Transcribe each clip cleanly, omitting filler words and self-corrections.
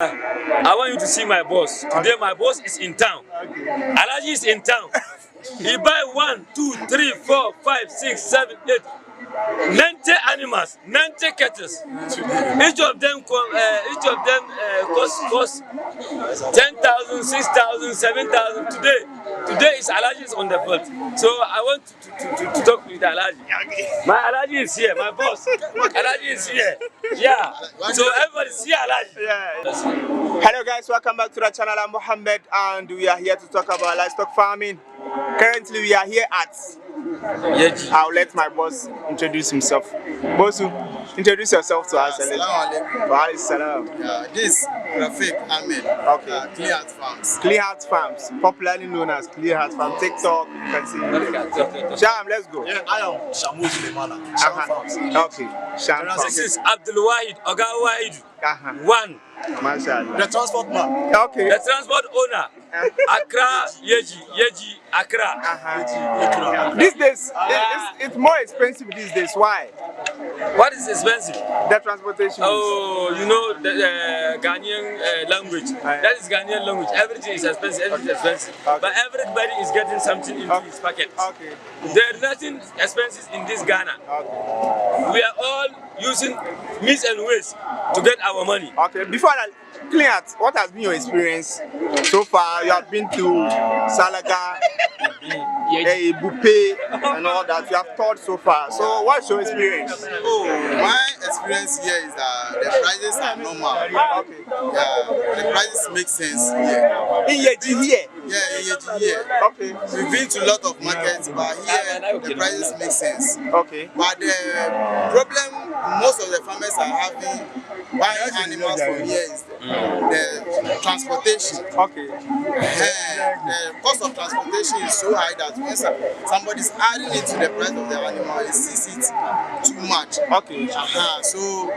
I want you to see my boss. Today my boss is in town. Alaji is in town. He buy 1, 2, 3, 4, 5, 6, 7, 8, 90 animals, 90 cattle. Each of them cost 10,000, 6,000, 7,000. Today is Alaji is on the field. So I want to talk with Alaji. My Alaji is here, my boss. Alaji is here. Yeah. So everybody see Alaji. Yeah. Hello guys, welcome back to the channel. I'm Mohammed and we are here to talk about livestock farming. Currently we are here at I'll let my boss introduce himself. Bossu, introduce yourself to us. Assalamu alaikum. This Rafiq Ahmed. Okay. Clear Heart Farms. Clear Heart Farms, popularly known as Clear Heart Farms. TikTok, you can see. Sham, let's go. Yeah, I am Shamu Sulemana. Sham Farms. Okay. Sham Farms. This is Abdul Wahid, Oga Wahid. One. Mashallah. The transport man. Okay. The transport owner. Accra, Yeji, Accra. These days, it's more expensive these days. Why? What is expensive? The transportation. Oh, you know the Ghanaian language. That is Ghanaian language. Everything is expensive. Everything is expensive. Okay. But everybody is getting something into his pocket. Okay. There is nothing expensive in this Ghana. Okay. We are all using means and ways to get our money. Okay. Before that, Clear Heart, what has been your experience so far? You have been to Salaga, Bupe, and all that. You have taught so far. So, what's your experience? Oh, my experience here is that the prices are normal. Okay. Yeah, the prices make sense here. In Yeji here? Yeah, in Yeji here. Okay. We've been to a lot of markets, but here the prices make sense. Okay. But the problem most of the farmers are having buying animals from here is the transportation. Okay. The cost of transportation is so high that when somebody's adding it to the price of the animal, it sees it too much. Okay. So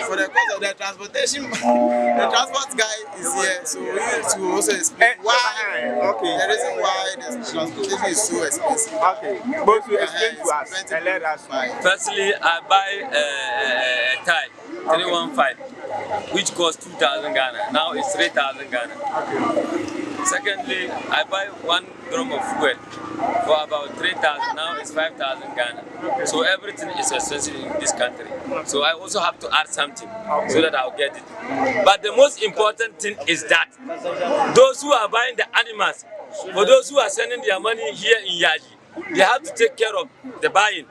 for the cost of the transportation, the transport guy is here, so we need to also explain why. Okay. The reason why the transportation is so expensive. Okay. Both you explain to us and let us know. Firstly, I buy a tie 315, which costs 2,000 Ghana. Now it's 3,000 Ghana. Okay. Secondly, I buy 1 drum of fuel for about 3,000. Now it's 5,000 Ghana. So everything is expensive in this country. So I also have to add something so that I'll get it. But the most important thing is that those who are buying the animals, for those who are sending their money here in Yaji, they have to take care of the buying.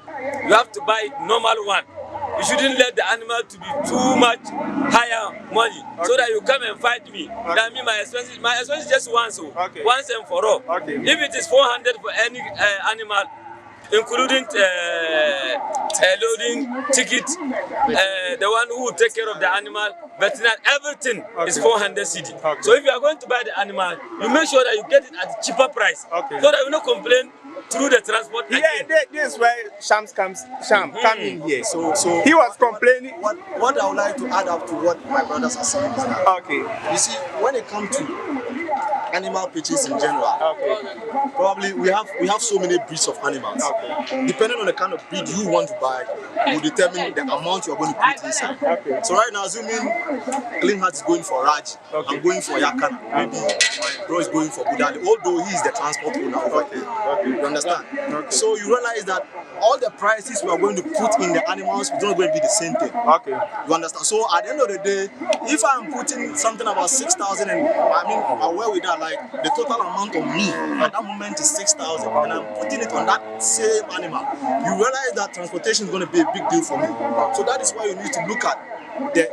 You have to buy normal one. You shouldn't let the animal to be too much higher money, so that you come and fight me. That means my expense is just once, once and for all. Okay. If it is 400 for any animal, including loading, ticket, the one who will take care of the animal, veterinary, everything is 400 CD. Okay. So if you are going to buy the animal, you make sure that you get it at a cheaper price, so that you don't complain through the transport. Yeah, this is where Sham come in here. So he was complaining. What I would like to add up to what my brothers are saying is that, okay, you see, when it comes to animal purchase in general, okay, probably we have so many breeds of animals. Okay. Depending on the kind of breed you want to buy, will determine the amount you are going to put inside. Okay. So right now, assuming Clean Heart is going for Raj, okay, I'm going for Yakana, maybe my bro is going for Budali, although he is the transport owner over here. Okay. You understand? Okay. So you realize that all the prices we are going to put in the animals is not going to be the same thing. Okay. You understand? So at the end of the day, if I'm putting something about 6,000 and I'm aware with that, like the total amount of me at that moment is 6,000, and I'm putting it on that same animal, you realize that transportation is going to be a big deal for me. So that is why you need to look at the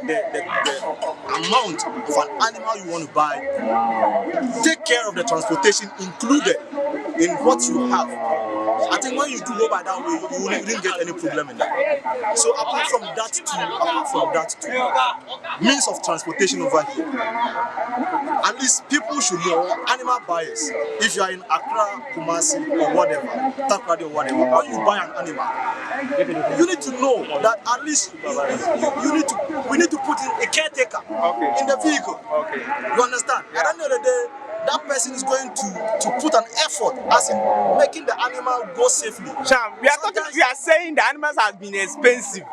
amount of an animal you want to buy. Take care of the transportation included in what you have. I think when you do go by that way, you wouldn't get any problem in that. So apart from that too, means of transportation over here, at least people should know, animal buyers, if you are in Accra, Kumasi or whatever, Takrady or whatever, when you buy an animal, you need to know that at least we need to put in a caretaker in the vehicle. Okay. You understand? At the end of the day, that person is going to put an effort as in making the animal go safely. Sham, we are saying the animals have been expensive.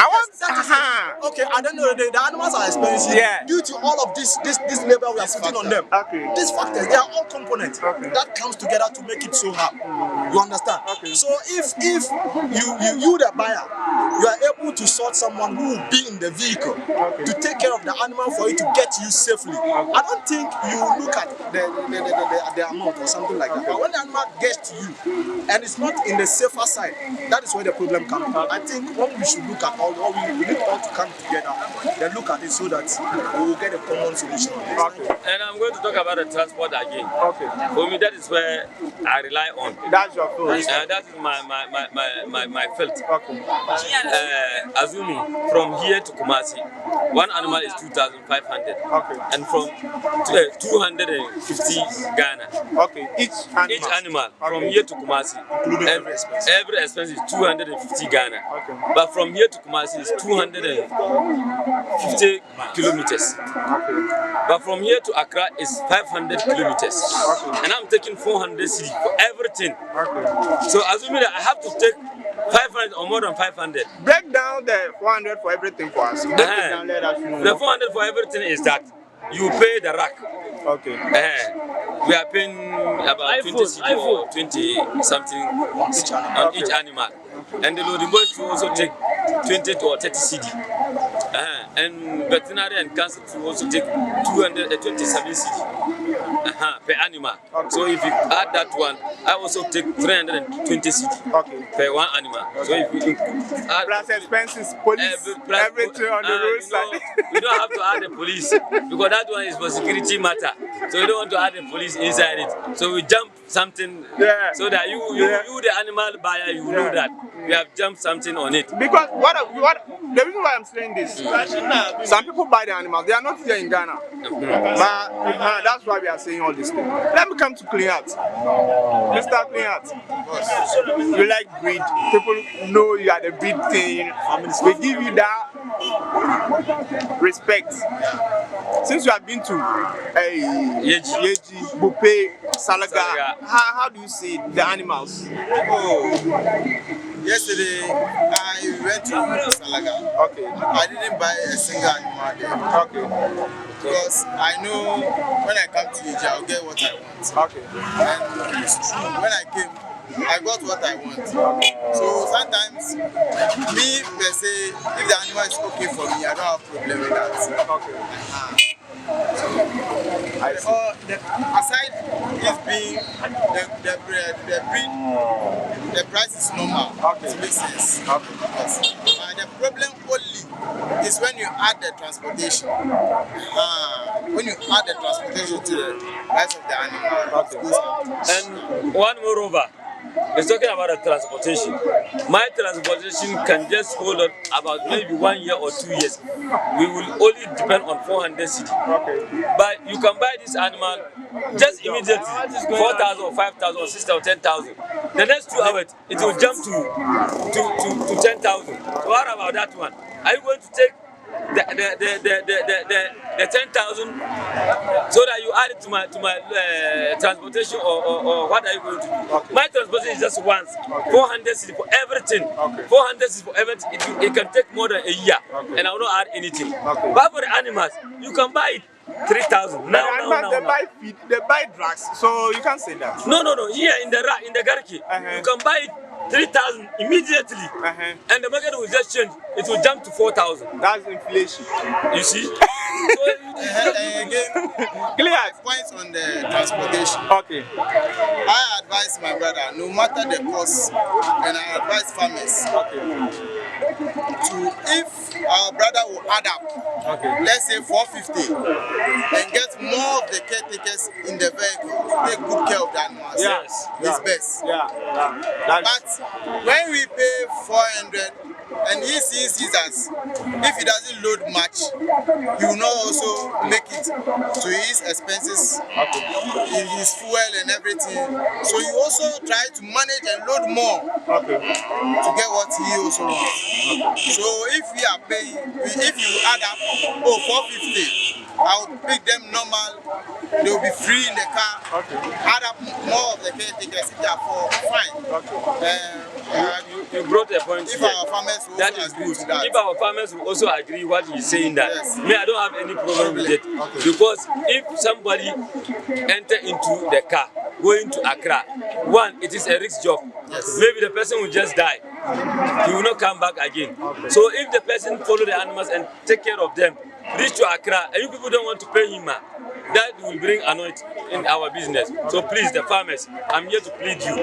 I want. That is it. Okay, at the end of the day, the animals are expensive due to all of this labor we are putting on them. Okay. These factors, they are all components that comes together to make it so hard. You understand? Okay. So if you the buyer, you are able to sort someone who will be in the vehicle to take care of the animal for it to get to you safely, I don't think you look at the amount or something like that. But when the animal gets to you and it's not in the safer side, that is where the problem comes in. I think what we should look at we need all to come together and look at it so that we will get a common solution. Okay. And I'm going to talk about the transport again. Okay. For me, that is where I rely on. That's your field. That is my field. Okay. Assuming from here to Kumasi, one animal is 2,500. Okay. And from 250 Ghana. Okay. Each animal. From here to Kumasi, every expense is 250 Ghana. Okay. But from here to Kumasi is 250 kilometers. Okay. But from here to Accra is 500 kilometers. Okay. And I'm taking 400 cedi for everything. Okay. So assuming that I have to take 500 or more than 500. Break down the 400 for everything for us. Break it down, let us know. The 400 for everything is that you pay the rack. Okay. We are paying about 20 cedi or 20 something on each animal. And the loading boys will also take 20 or 30 cedi. And veterinary and cancer will also take 227 cedi per animal. Okay. So if you add that one, I also take 320 cedi per one animal. So if you add plus expenses, police, everything on the roadside. You don't have to add the police because that one is for security matter. So you don't want to add the police inside it. So we jump something so that you the animal buyer, you know that we have jumped something on it. Because what the reason why I'm saying this, some people buy the animals, they are not here in Ghana. But that's why we are saying all this thing. Let me come to Clean Heart. Mr. Clean Heart. You like breed. People know you are the breed thing. We give you that respect. Since you have been to Yeji, Bupe, Salaga, how do you see the animals? Yesterday, I went to Salaga. Okay. I didn't buy a single animal there. Okay. Because I know when I come to Yeji, I'll get what I want. Okay. And it's true, when I came, I got what I want. So sometimes, me per se, if the animal is okay for me, I don't have problem with that. Okay. Aside it being the breed, the price is normal. It makes sense. Yes. The problem only is when you add the transportation. When you add the transportation to the price of the animal, it goes up. And one moreover, it's talking about the transportation. My transportation can just hold on about maybe 1 year or 2 years. We will only depend on 400 cedi. But you can buy this animal just immediately, 4,000 or 5,000 or 6,000 or 10,000. The next 2 hours, it will jump to 10,000. So what about that one? Are you going to take the 10,000 so that you add it to my transportation or what are you going to do? My transportation is just once, 400 cedi for everything. 400 cedi for everything. It can take more than a year, and I will not add anything. But for the animals, you can buy it 3,000. Now, they buy feed, they buy drugs, so you can't say that. No. Here in the Garki, you can buy it 3,000 immediately, and the market will just change. It will jump to 4,000. That's inflation. You see? Again, Clear points on the transportation. Okay. I advise my brother, no matter the cost, and I advise farmers to, if our brother will add up, let's say 450, and get more of the caretakers in the vehicle to take good care of the animals. Yes. It's best. But when we pay 400, and he sees that if he doesn't load much, he will not also make it to his expenses, his fuel and everything. So you also try to manage and load more to get what he also wants. So if we are paying, if you add up, 450, I'll pick them normal. They will be free in the car. Add up more of the caretakers if they are for fine. You brought a point if here. our farmers will That also is agree good. to that. If our farmers will also agree what he's saying that, Yes. me, I don't have any problem with it. Okay. Because if somebody enter into the car going to Accra, one, it is a risk job. Yes. Maybe the person will just die. He will not come back again. So if the person follow the animals and take care of them, reach to Accra, and you people don't want to pay him, that will bring annoyance in our business. So please, the farmers, I'm here to plead you,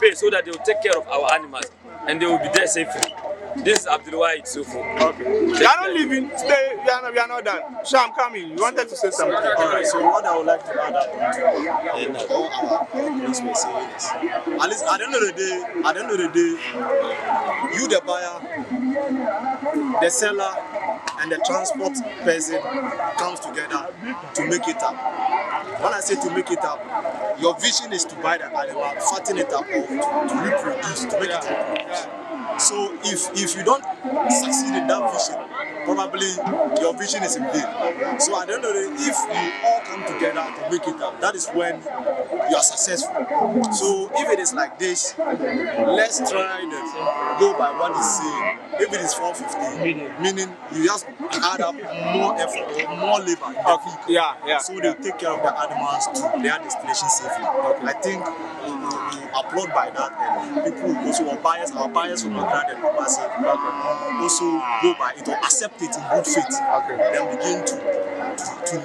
pay so that they will take care of our animals and they will be there safely. This is Abdul Wahid Sufu. Okay. You are not leaving. Stay. We are not done. Sham, come in. You wanted to say something. Alright, so what I would like to add up to all our colleagues were saying is, at least at the end of the day, you the buyer, the seller, and the transport person comes together to make it up. When I say to make it up, your vision is to buy the animal, fatten it up, or to reproduce, to make it reproduce. So if you don't succeed in that vision, probably your vision is in vain. So at the end of the day, if you all come together to make it up, that is when you are successful. So if it is like this, let's try to go by what he's saying. If it is 450, meaning you just add up more effort or more labor in the vehicle. Yeah. So they take care of the animals to their destination safely. I think we applaud by that, and people also, our buyers will not grant them massive. Also go by it or accept it in good faith. Then begin to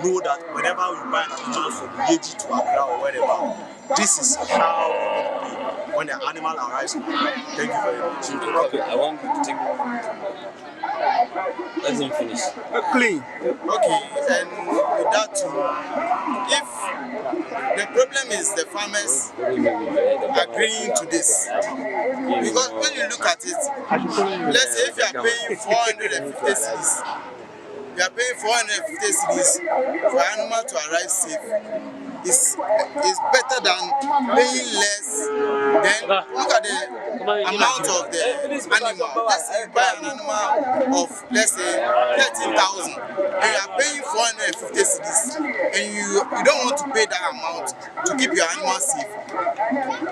know that whenever you buy an animal from Yeji to Accra or wherever, this is how you pay when the animal arrives. Thank you very much. Okay, I want you to take. Let him finish. Clean. Okay, and with that too, if the problem is the farmers agreeing to this, because when you look at it, let's say if you are paying 450 cedis, you are paying 450 cedis for an animal to arrive safe. Is better than paying less. Then look at the amount of the animal. Let's say you buy an animal of, let's say, 13,000, and you are paying 450 cedis, and you don't want to pay that amount to keep your animal safe,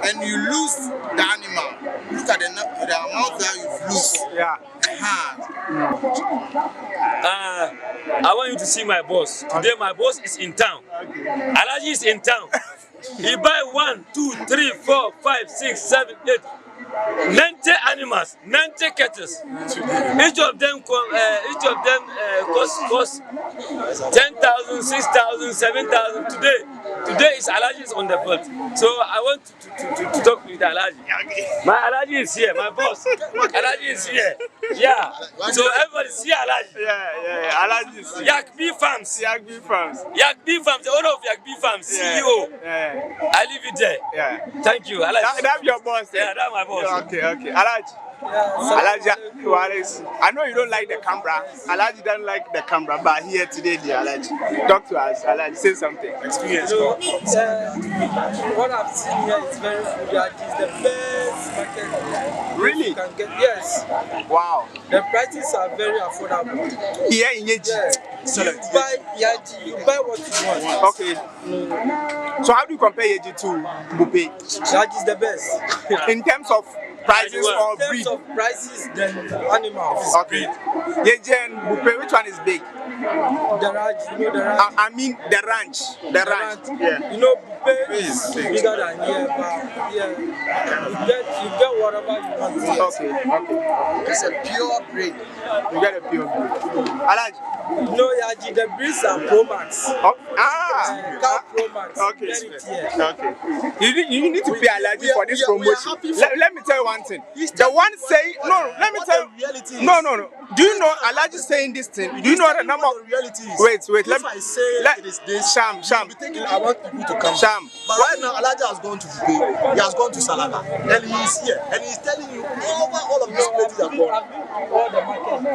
and you lose the animal. Look at the amount that you've lost. Yeah. I want you to see my boss. Today my boss is in town. Alaji is in town. He buy 1, 2, 3, 4, 5, 6, 7, 8, 90 animals, 90 cattle. Each of them cost 10,000, 6,000, 7,000. Today is Alaji is on the field. So I want to talk with Alaji. My Alaji is here, my boss. Alaji is here. Yeah. So everybody see Alaji. Yeah. Alaji is here. Yak B Farms. Yak B Farms. Yak B Farms, the owner of Yak B Farms, CEO. Yeah. I leave it there. Yeah. Thank you, Alaji. That's your boss. Yeah, that's my boss. Okay. Alaji. Alaji, I know you don't like the camera. Alaji doesn't like the camera, but here today, dear Alaji, talk to us. Alaji, say something. Experience. What I've seen here is very good. It's the best market. Really? You can get, yes. Wow. The prices are very affordable. Here in Yeji. Yeah. You buy Yaji, you buy what you want. Okay. So how do you compare Yeji to Bupe? Yaji is the best. In terms of prices or In terms breed? of prices, then animals. Okay. Yeji and Bupe, which one is big? The ranch, you know the ranch. I mean the ranch. The ranch. Yeah. You know, Bupe is bigger than here, but yeah, you get whatever you want. Okay. It's a pure breed. You get a pure breed. Alaji. No, Yaji, the breeds are Pro Max. Cow Pro Max. Okay. Get it here. Okay. You need to pay Alaji for this promotion. happy for- Let me tell you one thing. The one saying no. Let me What tell the reality is. No. Do you know Alaji saying this thing? Do you know the number? What the reality is. Wait. If I say it is this, Sham. you'll be thinking I want people to come. Sham. But right now, Elijah has gone to Dubai, he has gone to Salaga, and he is here, and he's telling you over all of these places have gone. I've been to all the markets.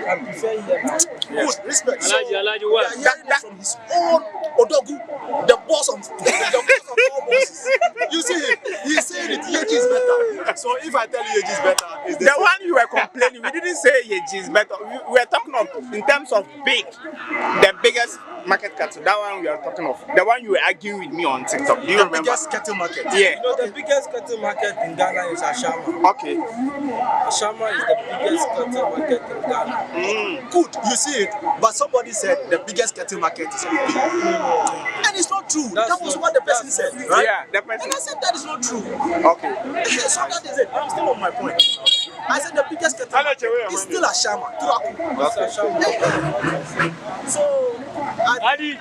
I prefer here. Good, respect. So, Alaji, we what? are hearing it from his own Odogu, the boss of all bosses. You see him, he's saying it, Yeji is better. So if I tell you Yeji is better, it's The one you were complaining, we didn't say Yejis, but we were talking of in terms of big, the biggest market cattle. That one we are talking of. The one you were arguing with me on TikTok. Do you remember? The biggest cattle market. Yeah. You know, the biggest cattle market in Ghana is Ashama. Okay. Ashama is the biggest cattle market in Ghana. Good, you see it. But somebody said the biggest cattle market is Obi. And it's not true. That was what the person said, right? Yeah, the person. And I said that is not true. Okay. So that is it. I'm still on my point. I said the biggest cattle market is still Ashama. It's Ashama. So, Alaji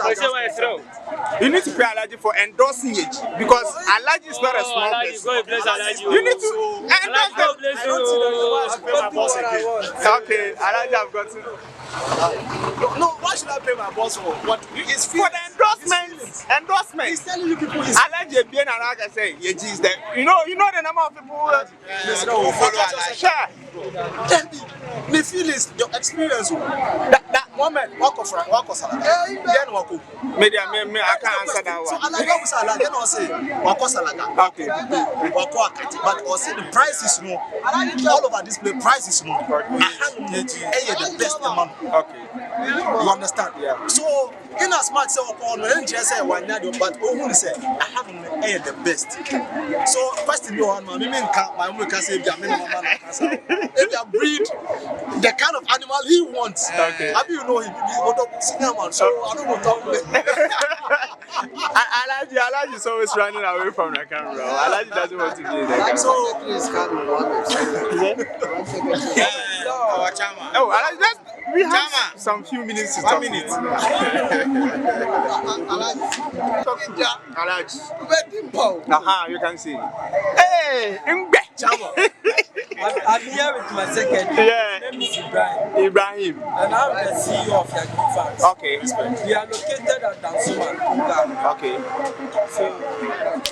has just confirmed it. You need to pay Alaji for endorsing it because Alaji is not a small person. You need to endorse them. I don't see that you want to pay my boss again. Okay, Alaji have got to. No, why should I pay my boss for what? It's For the endorsement. Endorsement. He's telling you people is Alaji bien and I can say Yeji is there. You know the number of people who follow Alaji. Sure. the feelings, your experience. That moment, walk of then walk. Maybe I can't answer that So one. Alaga was Alaga, then I'll say walk Salaga. Okay. But also the price is no. All over this place, price is no. The best amount. Okay. You understand? Yeah. So in as much say upon when just say one year, but who say I have the best. So question you on my mom can say if you breed the kind of animal he wants. Okay. How do you know him? He's a man, so I don't know talk. Alaji is always running away from the camera. Alaji doesn't want to be in the camera. So Oh, Alaji, we have some few minutes to talk. 1 minute. Alaji. You can see. Hey, Ngbe. I'm here with my secretary. Yeah. His name is Ibrahim. Ibrahim. And I'm the CEO of Yagi Farms. Okay. We are located at Dansuma, Ghana. Okay. So,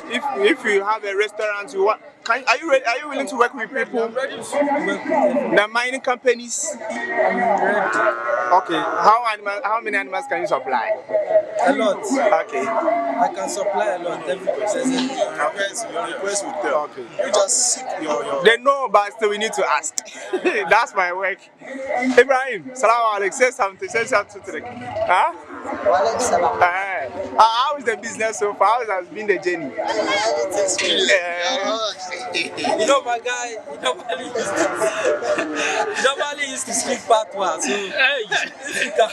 If you have a restaurant, you want, are you ready? Are you willing to work with people? I'm ready to work with them. The mining companies. I'm ready. Okay. How many animals can you supply? A lot. Okay. I can supply a lot every person. Request with them. Okay. You just seek your They know, but still we need to ask. That's my work. Ibrahim, salam alaikum. Say something to the. Huh? How is the business so far? How has been the journey? You know, my guy, he normally used to speak patois. So, hey, if you can.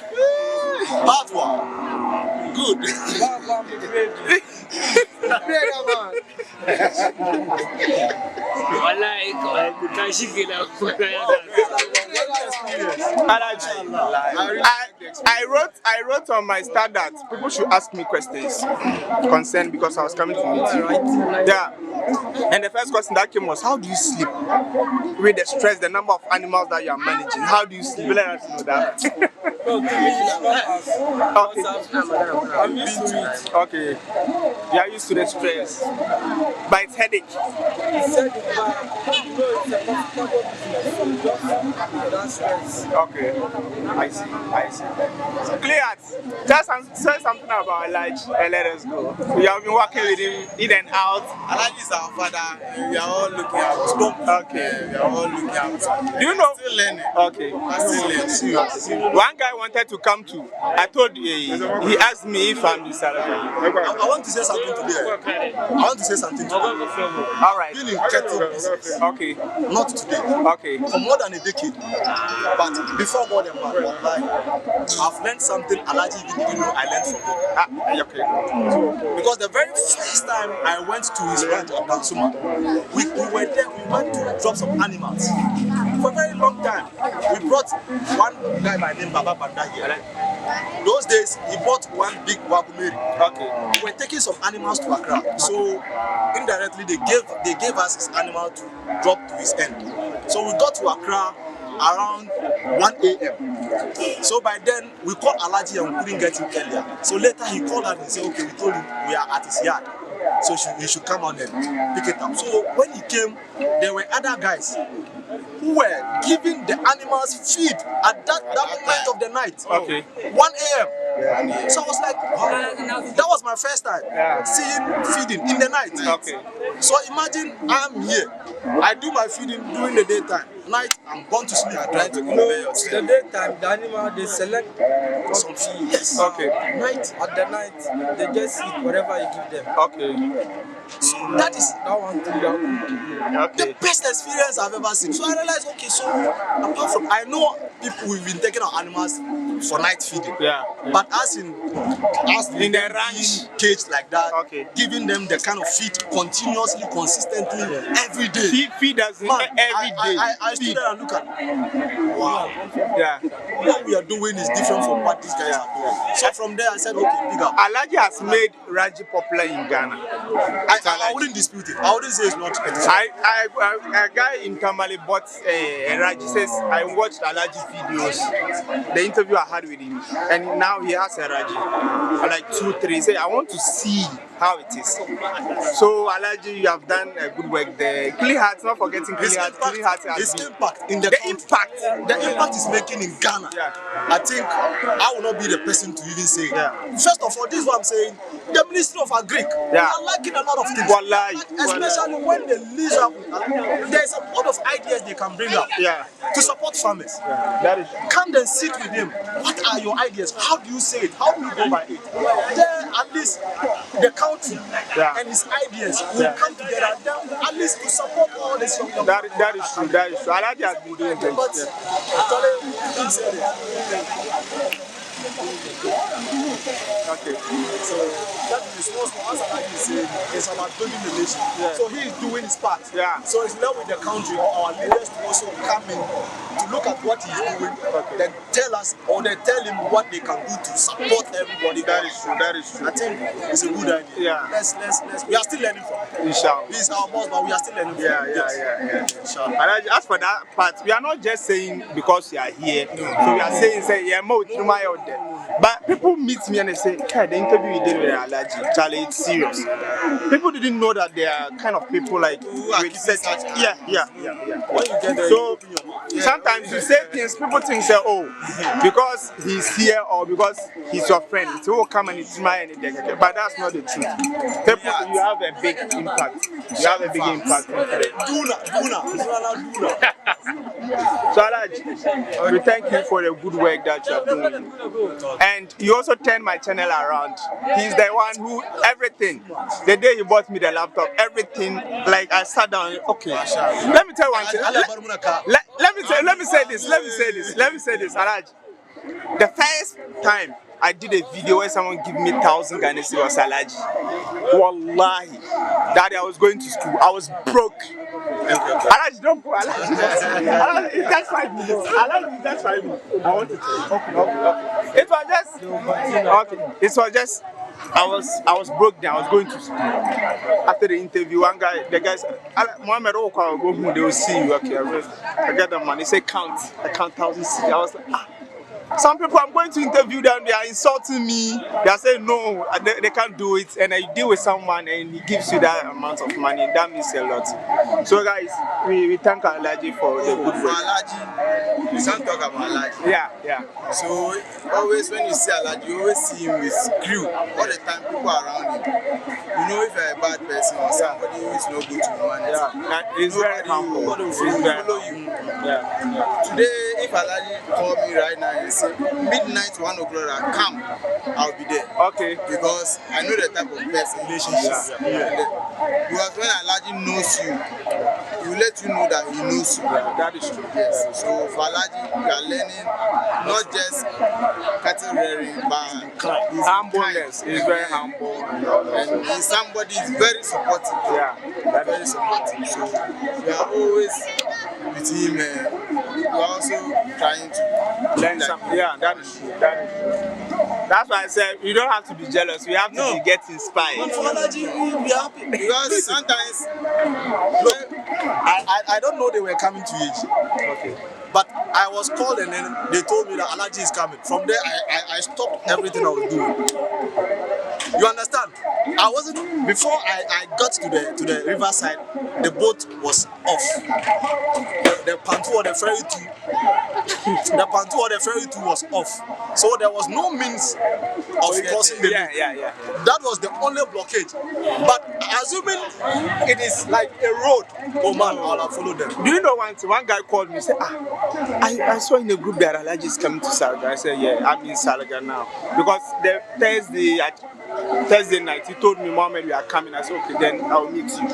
Patois. Good. I wrote on my stat that people should ask me questions concerned because I was coming to meet you. Yeah. And the first question that came was, how do you sleep with the stress, the number of animals that you are managing? How do you sleep? Let us know that. No, to me, it's not as. Okay. I'm used to it. Okay. You are used to the stress. But it's headache. He said it, but you know, it's a comfortable business. So just that stress. Okay. I see. Clear. Say something about Elijah and let us go. We have been working with him in and out. Alaji is our father. We are all looking out. Okay. We are all looking out. Do you know? Still learning. Okay. One guy wanted to come to. I told he asked me if I'm the salary. I want to say something today. All right. Dealing cattle business. Okay. Not today. Okay. For more than a decade. But before God and man, I've learned something Alaji didn't know I learned from him. Okay. Because the very first time I went to his ranch at Dansuma, we were there, we went to drop some animals. For a very long time, we brought one guy by the name Baba Banda here. Those days, he bought one big wagumeri. Okay. We were taking some animals to Accra. So indirectly, they gave us his animal to drop to his end. So we got to Accra around 1 a.m. So by then, we called Alaji and we couldn't get him earlier. So later he called us and said, okay, we told him we are at his yard. So he should come out and pick it up. So when he came, there were other guys who were giving the animals feed at that moment of the night. Okay. 1 a.m. So I was like, wow, that was my first time seeing feeding in the night. Okay. So imagine I'm here, I do my feeding during the daytime. Night, I'm gone to sleep. I'm trying to compare yourself. The daytime, the animal, they select Some feed. Yes. Okay. night. At the night, they just eat whatever you give them. Okay. So that is That one thing you are good. the best experience I've ever seen. So I realized, okay, so apart from, I know people who've been taking our animals for night feeding. Yeah. But as in In the them ranch. being caged like that, Okay. giving them the kind of feed continuously, consistently, every day. Feed us Man, every day. I stood there and look at, wow, Yeah. what we are doing is different from what these guys are doing. So from there I said, okay, big up. Alhaji has made Raji popular in Ghana. I wouldn't dispute it. I wouldn't say it's not. A guy in Tamale bought Raji. Says I watched Alhaji videos, the interview I had with him, and now he has a Raji, like 2, 3. Say I want to see how it is. So Alhaji, you have done a good work there. Clean Heart, not forgetting Clean Heart. Clean Heart has His been- impact in the impact is making in Ghana. Yeah. I think I will not be the person to even say. Yeah. First of all, this is what I'm saying. The Ministry of Agric, they Yeah. are lacking a lot of things. Wallahi, Especially when they lease up. There's a lot of ideas they can bring up Yeah. to support farmers. That is Come and sit with them. What are your ideas? How do you say it? How do you go by it? Then at least the country and his ideas will come together. Then at least to support all this young people. that is true. That is true. Alhaji has been doing great. But Yeah. Charlie, you didn't say it. Okay. So that is the small answer like you say, it's about building the nation. Yeah. So he is doing his part. Yeah. So it's left with the country or our leaders to also come in to look at what he's doing, then tell us or then tell him what they can do to support everybody. That is true. That is true. I think it's a good idea. Yeah. Let's we are still learning from him. Inshallah. He's our boss, but we are still learning from Yeah, him. yeah, Yes. yeah. Inshallah. Alhaji, as for that part, we are not just saying because you are here. So we are saying, say, yeah, more Trumai out there. But people meet me and they say, okay, the interview you did with Alhaji, Charlie, it's serious. People didn't know that there are kind of people like with such. Yeah. When you get there, So you open your mouth. sometimes you say things, people think say, oh, because he's here or because he's your friend, so will come and it's my anything. But that's not the truth. People, you have a big impact. You have a big impact. Duna. So Alhaji, we thank you for the good work that you are doing. And you also turned my channel around. He's the one who, everything, the day he bought me the laptop, everything, like I sat down, okay. Let me tell you one thing. Let me say this, Alhaji. The first time I did a video where someone gave me 1,000 Ghana cedis was Alhaji. Wallahi, that day I was going to school, I was broke. Alhaji, don't put Alhaji, that's 5 minutes. Alhaji, that's 5 minutes. I want to tell you. Okay. It was just, okay. It was just, I was broke down. I was going to school. After the interview, the guy said, Mohammed, they will see you. Okay, I got the money. He said, count. I count 1,000 cedis. I was like, ah. Some people, I'm going to interview them, they are insulting me. They are saying, no, they can't do it. And I deal with someone and he gives you that amount of money. That means a lot. So, guys, we thank Alhaji for the good work. Alhaji, we can't talk about Alhaji. Yeah. So, always when you see Alhaji, you always see him with crew. All the time, people around him. You know if you're a bad person or somebody who is not good to humanity. It's very humble. Nobody will follow you. Yeah. Today, if Alhaji called me right now and say, midnight, 1 o'clock, come, I'll be there. Okay. Because I know the type of person relationships. Because when Alhaji knows you, he will let you know that he knows you. That is true. Yes. So for Alhaji, we are learning not just cattle rearing, but his Humbleness. He's very humble. And he's somebody who's very supportive. Yeah. Very supportive. So we are always with him. We are also trying to Learn something. Yeah, that is true. That's why I said you don't have to be jealous. We have to get inspired. For Alhaji, we are happy. Because sometimes Look, I don't know they were coming to age. Okay. But I was called and then they told me that Alhaji is coming. From there, I stopped everything I was doing. You understand? I wasn't, before I got to the riverside, the boat was off. The pantu or the ferry too, the Pantu or the ferry 2 was off. So there was no means of crossing the lake. Yeah. That was the only blockage. But assuming it is like a road, oh man, I'll have followed them. Do you know one guy called me and said, I saw in the group that Alaji is coming to Salaga. I said, yeah, I'm in Salaga now. Because the Thursday night, he told me, Mohammed, we are coming. I said, okay, then I'll meet you.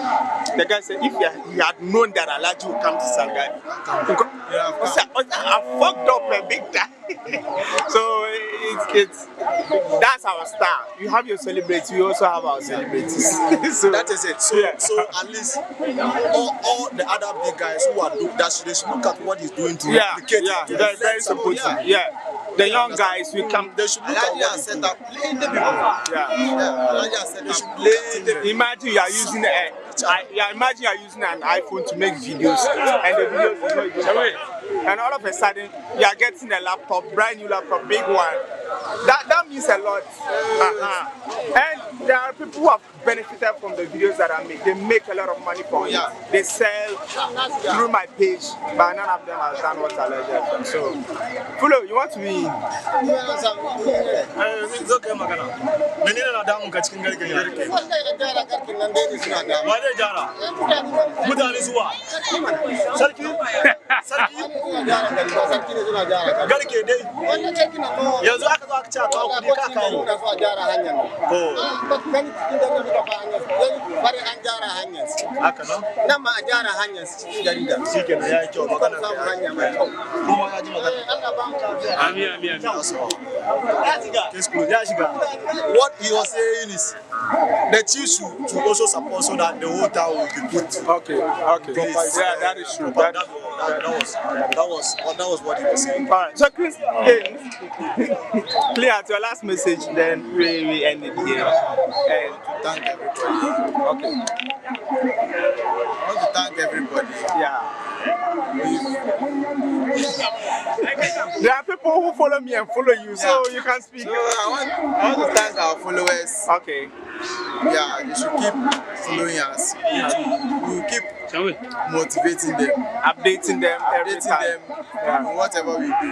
The guy said, if he had known that Alaji would come to Salaga, I fucked up a big time. So it's that's our style. You have your celebrities, we also have our celebrities. So that is it. So at least all the other big guys who are doing that, they should look at what he's doing to replicate it. Very supportive. Yeah. The young guys will come. They should look at what he's doing. Imagine you are using imagine you are using an iPhone to make videos, and the videos is not even. And all of a sudden, you are getting a laptop, brand new laptop, big one. That means a lot. And there are people who have benefited from the videos that I make. They make a lot of money from it. They sell through my page, but none of them has done what I like. So, Fulo, you want to be? It's okay, Magana. Menina na damu katika ngari Kenya. Wale jara. Mutane zuwa. Sarki. Gari ke dai. Yanzu aka zo aka ce aka kudi ka kawo. Haka nan? Nan ma a gyara hanyar cikin gari da. Shikenan yayi kyau magana ka. Hanya mai kyau. Kuma ya ji magana. Amin. What he was saying is the chiefs should also support so that the whole town will be put. Okay. Yeah, that is true. That was what he was saying. All right. So, Chris, clear out your last message, then we end it here. And Thank everybody. okay. I want to thank everybody. Yeah. There are people who follow me and follow you, so you can speak. So I want to thank our followers. Okay. Yeah, you should keep following us. We keep motivating them, Updating them every time. them in whatever we do. We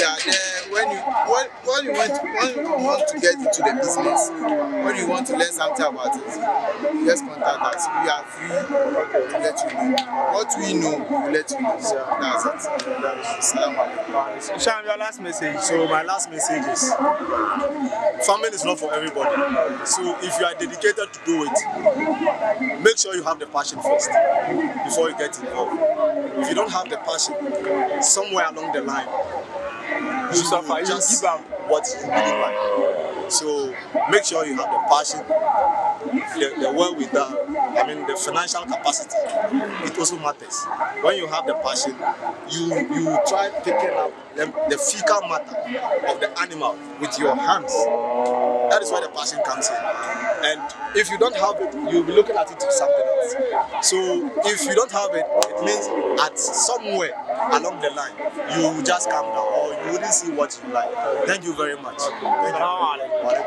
are there when you want to get into the business, when you want to learn something about it. Just contact us. We are free to let you know. What we know, we'll let you know. So that's it. Assalamu alaikum. Sham, your last message. So my last message is farming is not for everybody. So if you are dedicated to do it, make sure you have the passion first before you get involved. If you don't have the passion, somewhere along the line, You suffer, you just give up. what you really like. So make sure you have the passion, the wherewithal, the financial capacity. It also matters. When you have the passion, you try picking up the fecal matter of the animal with your hands. That is where the passion comes in. And if you don't have it, you'll be looking at it as something else. So if you don't have it, it means at somewhere along the line, you will just calm down or you wouldn't see what you like. Thank you very much. Thank you.